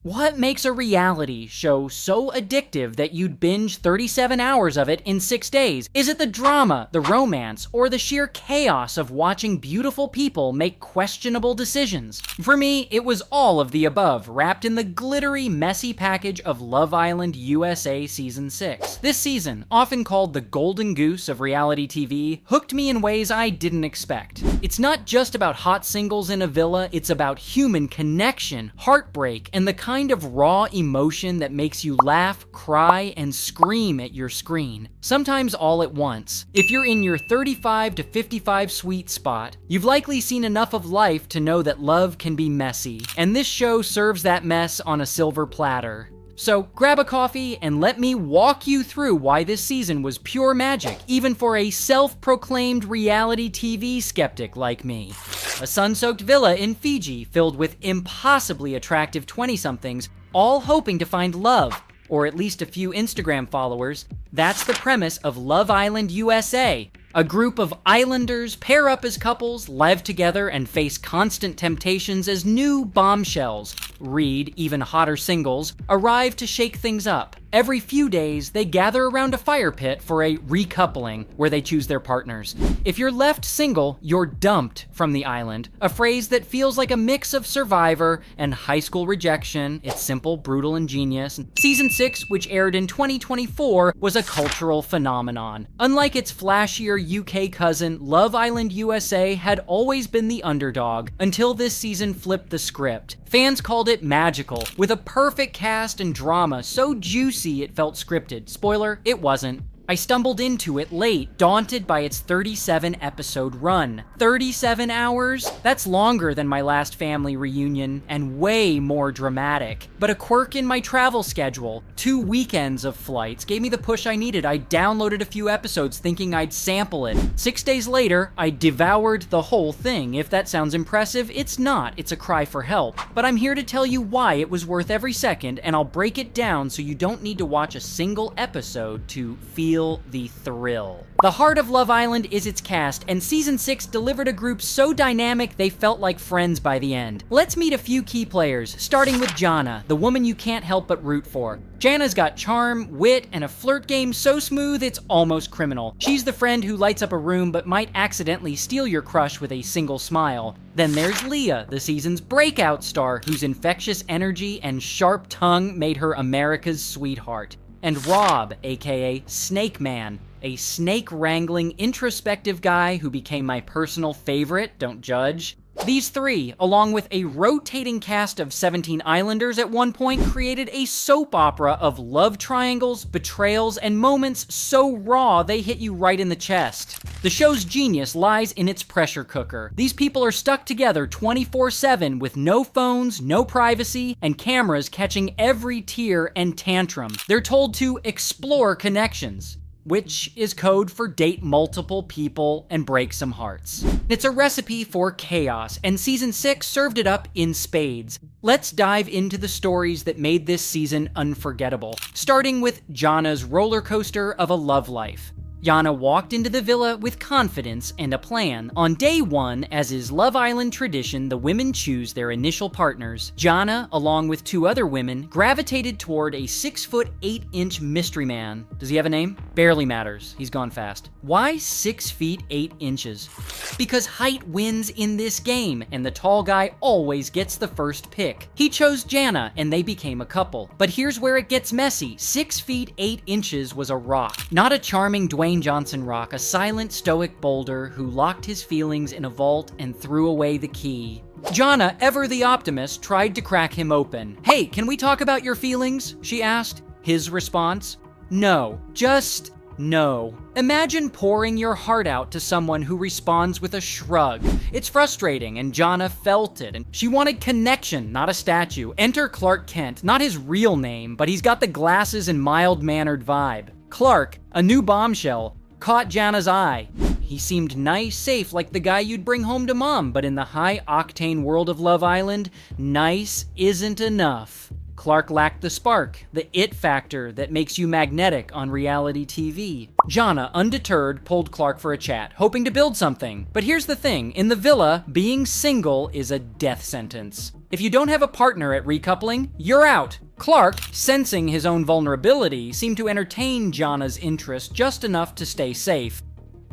What makes a reality show so addictive that you'd binge 37 hours of it in 6 days? Is it the drama, the romance, or the sheer chaos of watching beautiful people make questionable decisions? For me, it was all of the above, wrapped in the glittery, messy package of Love Island USA Season 6. This season, often called the golden goose of reality TV, hooked me in ways I didn't expect. It's not just about hot singles in a villa, it's about human connection, heartbreak, and the kind of raw emotion that makes you laugh, cry, and scream at your screen. Sometimes all at once. If you're in your 35 to 55 sweet spot, you've likely seen enough of life to know that love can be messy, and this show serves that mess on a silver platter. So grab a coffee and let me walk you through why this season was pure magic, even for a self-proclaimed reality TV skeptic like me. A sun-soaked villa in Fiji filled with impossibly attractive 20-somethings, all hoping to find love, or at least a few Instagram followers. That's the premise of Love Island USA. A group of islanders pair up as couples, live together, and face constant temptations as new bombshells, read even hotter singles, arrive to shake things up. Every few days, they gather around a fire pit for a recoupling, where they choose their partners. If you're left single, you're dumped from the island, a phrase that feels like a mix of Survivor and high school rejection. It's simple, brutal, and genius. Season 6, which aired in 2024, was a cultural phenomenon. Unlike its flashier UK cousin, Love Island USA had always been the underdog, until this season flipped the script. Fans called it magical, with a perfect cast and drama so juicy it felt scripted. Spoiler, it wasn't. I stumbled into it late, daunted by its 37-episode run. 37 hours? That's longer than my last family reunion, and way more dramatic. But a quirk in my travel schedule, 2 weekends of flights, gave me the push I needed. I downloaded a few episodes thinking I'd sample it. 6 days later, I devoured the whole thing. If that sounds impressive, it's not. It's a cry for help. But I'm here to tell you why it was worth every second, and I'll break it down so you don't need to watch a single episode to feel the thrill. The heart of Love Island is its cast, and Season 6 delivered a group so dynamic they felt like friends by the end. Let's meet a few key players, starting with JaNa, the woman you can't help but root for. JaNa's got charm, wit, and a flirt game so smooth it's almost criminal. She's the friend who lights up a room but might accidentally steal your crush with a single smile. Then there's Leah, the season's breakout star, whose infectious energy and sharp tongue made her America's sweetheart. And Rob, aka Snake Man, a snake-wrangling, introspective guy who became my personal favorite, don't judge. These three, along with a rotating cast of 17 islanders at one point, created a soap opera of love triangles, betrayals, and moments so raw they hit you right in the chest. The show's genius lies in its pressure cooker. These people are stuck together 24/7 with no phones, no privacy, and cameras catching every tear and tantrum. They're told to explore connections, which is code for date multiple people and break some hearts. It's a recipe for chaos, and Season 6 served it up in spades. Let's dive into the stories that made this season unforgettable, starting with JaNa's roller coaster of a love life. JaNa walked into the villa with confidence and a plan. On day 1, as is Love Island tradition, the women choose their initial partners. JaNa, along with 2 other women, gravitated toward a 6' 8" mystery man. Does he have a name? Barely matters. He's gone fast. Why 6 feet 8 inches? Because height wins in this game, and the tall guy always gets the first pick. He chose JaNa, and they became a couple. But here's where it gets messy. 6 feet 8 inches was a rock. Not a charming Dwayne Johnson rock, a silent, stoic boulder who locked his feelings in a vault and threw away the key. JaNa, ever the optimist, tried to crack him open. "Hey, can we talk about your feelings?" she asked. His response? No. Just no. Imagine pouring your heart out to someone who responds with a shrug. It's frustrating, and JaNa felt it, and she wanted connection, not a statue. Enter Clark Kent, not his real name, but he's got the glasses and mild-mannered vibe. Clark, a new bombshell, caught JaNa's eye. He seemed nice, safe, like the guy you'd bring home to mom, but in the high-octane world of Love Island, nice isn't enough. Clark lacked the spark, the it factor that makes you magnetic on reality TV. JaNa, undeterred, pulled Clark for a chat, hoping to build something. But here's the thing, in the villa, being single is a death sentence. If you don't have a partner at recoupling, you're out. Clark, sensing his own vulnerability, seemed to entertain JaNa's interest just enough to stay safe.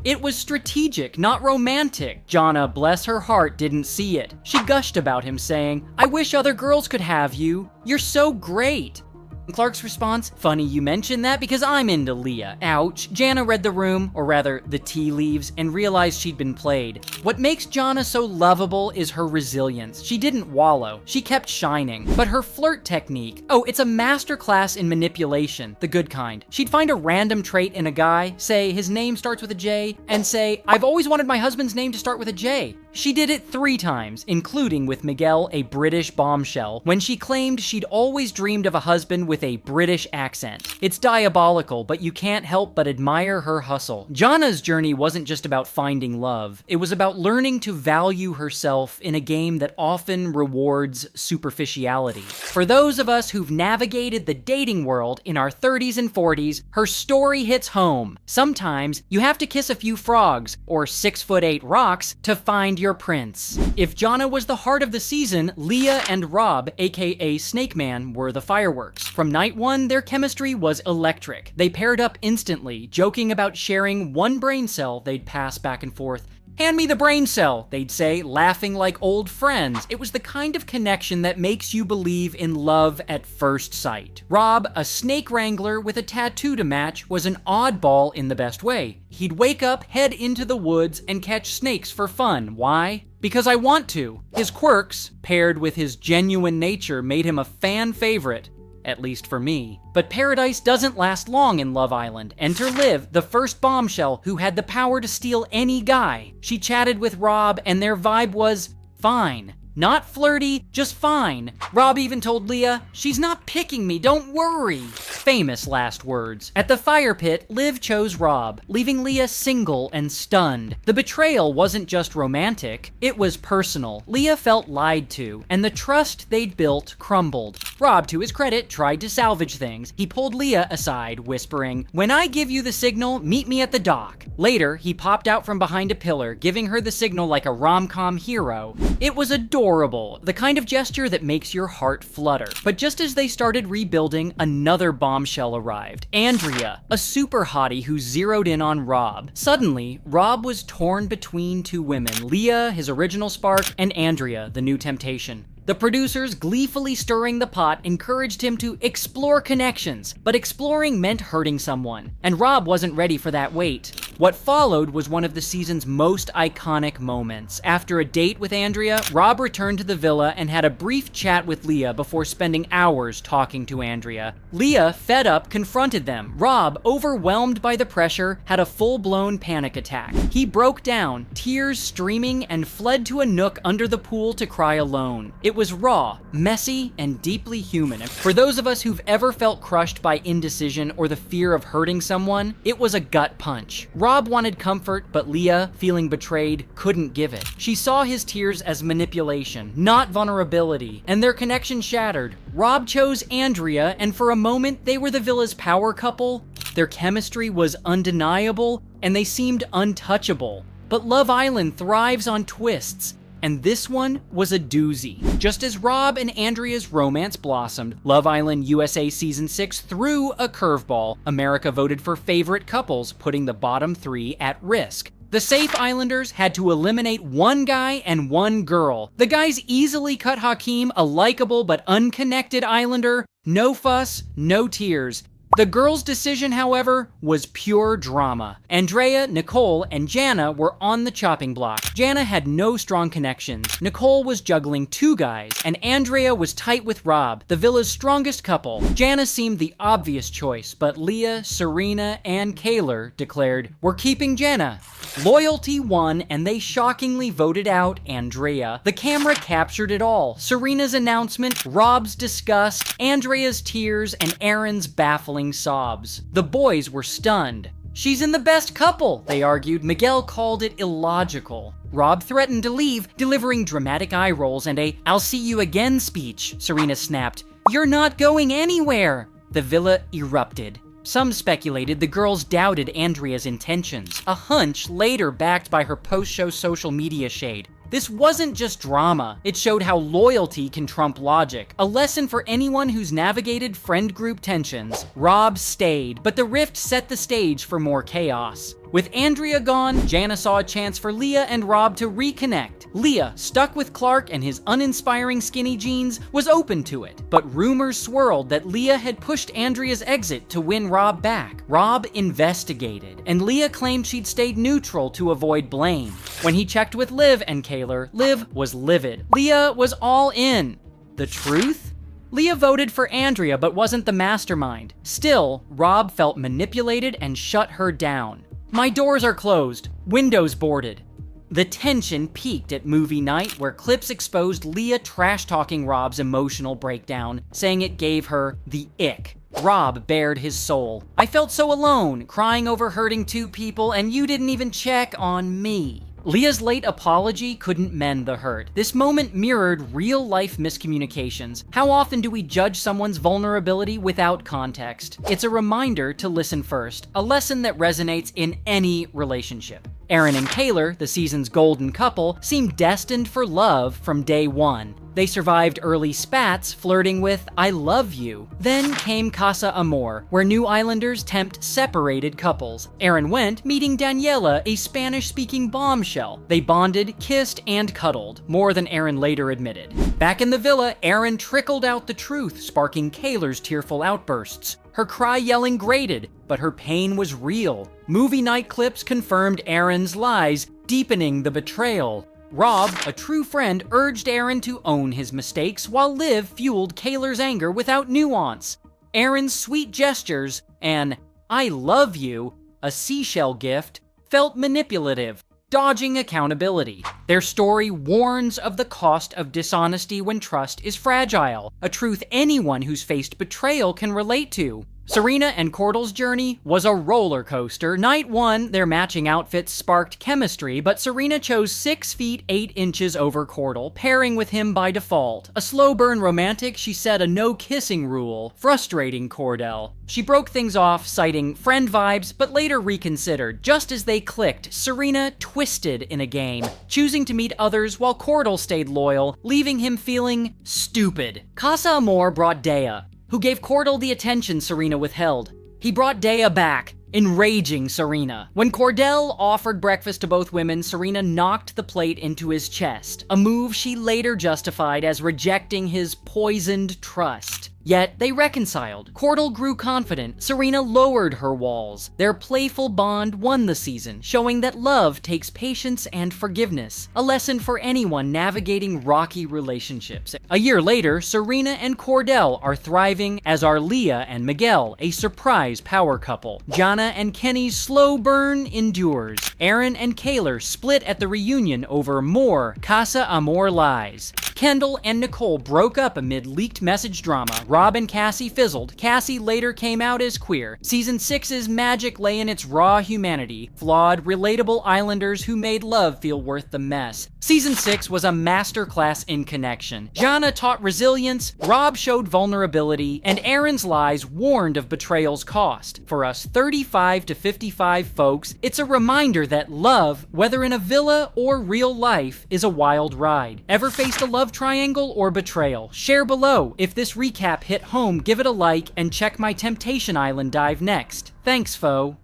It was strategic, not romantic. JaNa, bless her heart, didn't see it. She gushed about him, saying, "I wish other girls could have you. You're so great." And Clark's response, "Funny you mentioned that because I'm into Leah." Ouch. JaNa read the room, or rather, the tea leaves, and realized she'd been played. What makes JaNa so lovable is her resilience. She didn't wallow. She kept shining. But her flirt technique, oh, it's a masterclass in manipulation, the good kind. She'd find a random trait in a guy, say his name starts with a J, and say, "I've always wanted my husband's name to start with a J." She did it 3 times, including with Miguel, a British bombshell, when she claimed she'd always dreamed of a husband with a British accent. It's diabolical, but you can't help but admire her hustle. JaNa's journey wasn't just about finding love. It was about learning to value herself in a game that often rewards superficiality. For those of us who've navigated the dating world in our 30s and 40s, her story hits home. Sometimes you have to kiss a few frogs, or 6'8" rocks, to find your prince. If JaNa was the heart of the season, Leah and Rob, aka Snake Man, were the fireworks. From night 1, their chemistry was electric. They paired up instantly, joking about sharing one brain cell they'd pass back and forth. "Hand me the brain cell," they'd say, laughing like old friends. It was the kind of connection that makes you believe in love at first sight. Rob, a snake wrangler with a tattoo to match, was an oddball in the best way. He'd wake up, head into the woods, and catch snakes for fun. Why? Because I want to. His quirks, paired with his genuine nature, made him a fan favorite. At least for me. But paradise doesn't last long in Love Island. Enter Liv, the first bombshell who had the power to steal any guy. She chatted with Rob and their vibe was fine. Not flirty, just fine. Rob even told Leah, "She's not picking me, don't worry." Famous last words. At the fire pit, Liv chose Rob, leaving Leah single and stunned. The betrayal wasn't just romantic, it was personal. Leah felt lied to, and the trust they'd built crumbled. Rob, to his credit, tried to salvage things. He pulled Leah aside, whispering, "When I give you the signal, meet me at the dock." Later, he popped out from behind a pillar, giving her the signal like a rom-com hero. It was adorable, the kind of gesture that makes your heart flutter. But just as they started rebuilding, another bombshell arrived. Andrea, a super hottie who zeroed in on Rob. Suddenly, Rob was torn between 2 women, Leah, his original spark, and Andrea, the new temptation. The producers, gleefully stirring the pot, encouraged him to explore connections, but exploring meant hurting someone, and Rob wasn't ready for that weight. What followed was one of the season's most iconic moments. After a date with Andrea, Rob returned to the villa and had a brief chat with Leah before spending hours talking to Andrea. Leah, fed up, confronted them. Rob, overwhelmed by the pressure, had a full-blown panic attack. He broke down, tears streaming, and fled to a nook under the pool to cry alone. It was raw, messy, and deeply human. For those of us who've ever felt crushed by indecision or the fear of hurting someone, it was a gut punch. Rob wanted comfort, but Leah, feeling betrayed, couldn't give it. She saw his tears as manipulation, not vulnerability, and their connection shattered. Rob chose Andrea, and for a moment, they were the villa's power couple. Their chemistry was undeniable, and they seemed untouchable. But Love Island thrives on twists, and this one was a doozy. Just as Rob and Andrea's romance blossomed, Love Island USA Season 6 threw a curveball. America voted for favorite couples, putting the bottom 3 at risk. The safe Islanders had to eliminate 1 guy and 1 girl. The guys easily cut Hakeem, a likable but unconnected Islander. No fuss, no tears. The girls' decision, however, was pure drama. Andrea, Nicole, and JaNa were on the chopping block. JaNa had no strong connections. Nicole was juggling 2 guys, and Andrea was tight with Rob, the villa's strongest couple. JaNa seemed the obvious choice, but Leah, Serena, and Kaylor declared, "We're keeping JaNa." Loyalty won, and they shockingly voted out Andrea. The camera captured it all. Serena's announcement, Rob's disgust, Andrea's tears, and Aaron's baffling sobs. The boys were stunned. "She's in the best couple," they argued. Miguel called it illogical. Rob threatened to leave, delivering dramatic eye rolls and a "I'll see you again" speech. Serena snapped, "You're not going anywhere." The villa erupted. Some speculated the girls doubted Andrea's intentions, a hunch later backed by her post-show social media shade. This wasn't just drama, it showed how loyalty can trump logic. A lesson for anyone who's navigated friend group tensions. Rob stayed, but the rift set the stage for more chaos. With Andrea gone, JaNa saw a chance for Leah and Rob to reconnect. Leah, stuck with Clark and his uninspiring skinny jeans, was open to it. But rumors swirled that Leah had pushed Andrea's exit to win Rob back. Rob investigated, and Leah claimed she'd stayed neutral to avoid blame. When he checked with Liv and Kaylor, Liv was livid. Leah was all in. The truth? Leah voted for Andrea but wasn't the mastermind. Still, Rob felt manipulated and shut her down. My doors are closed, windows boarded. The tension peaked at movie night, where clips exposed Leah trash-talking Rob's emotional breakdown, saying it gave her the ick. Rob bared his soul. I felt so alone, crying over hurting two people, and you didn't even check on me. Leah's late apology couldn't mend the hurt. This moment mirrored real-life miscommunications. How often do we judge someone's vulnerability without context? It's a reminder to listen first, a lesson that resonates in any relationship. Aaron and Kaylor, the season's golden couple, seemed destined for love from day one. They survived early spats, flirting with "I love you." Then came Casa Amor, where New Islanders tempt separated couples. Aaron went, meeting Daniela, a Spanish-speaking bombshell. They bonded, kissed, and cuddled, more than Aaron later admitted. Back in the villa, Aaron trickled out the truth, sparking Kaylor's tearful outbursts. Her cry-yelling grated, but her pain was real. Movie night clips confirmed Aaron's lies, deepening the betrayal. Rob, a true friend, urged Aaron to own his mistakes, while Liv fueled Kaylor's anger without nuance. Aaron's sweet gestures, and "I love you," a seashell gift, felt manipulative, dodging accountability. Their story warns of the cost of dishonesty when trust is fragile, a truth anyone who's faced betrayal can relate to. Serena and Kordell's journey was a roller coaster. Night one, their matching outfits sparked chemistry, but Serena chose 6 feet 8 inches over Kordell, pairing with him by default. A slow burn romantic, she set a no kissing rule, frustrating Kordell. She broke things off, citing friend vibes, but later reconsidered. Just as they clicked, Serena twisted in a game, choosing to meet others while Kordell stayed loyal, leaving him feeling stupid. Casa Amor brought Dea, who gave Kordell the attention Serena withheld. He brought Dea back, enraging Serena. When Kordell offered breakfast to both women, Serena knocked the plate into his chest, a move she later justified as rejecting his poisoned trust. Yet, they reconciled. Kordell grew confident. Serena lowered her walls. Their playful bond won the season, showing that love takes patience and forgiveness. A lesson for anyone navigating rocky relationships. A year later, Serena and Kordell are thriving, as are Leah and Miguel, a surprise power couple. JaNa and Kenny's slow burn endures. Aaron and Kaylor split at the reunion over more Casa Amor lies. Kendall and Nicole broke up amid leaked message drama. Rob and Cassie fizzled. Cassie later came out as queer. Season 6's magic lay in its raw humanity. Flawed, relatable Islanders who made love feel worth the mess. Season 6 was a masterclass in connection. JaNa taught resilience, Rob showed vulnerability, and Aaron's lies warned of betrayal's cost. For us 35 to 55 folks, it's a reminder that love, whether in a villa or real life, is a wild ride. Ever faced a love triangle or betrayal? Share below. If this recap hit home, give it a like and check my Temptation Island dive next. Thanks, foe.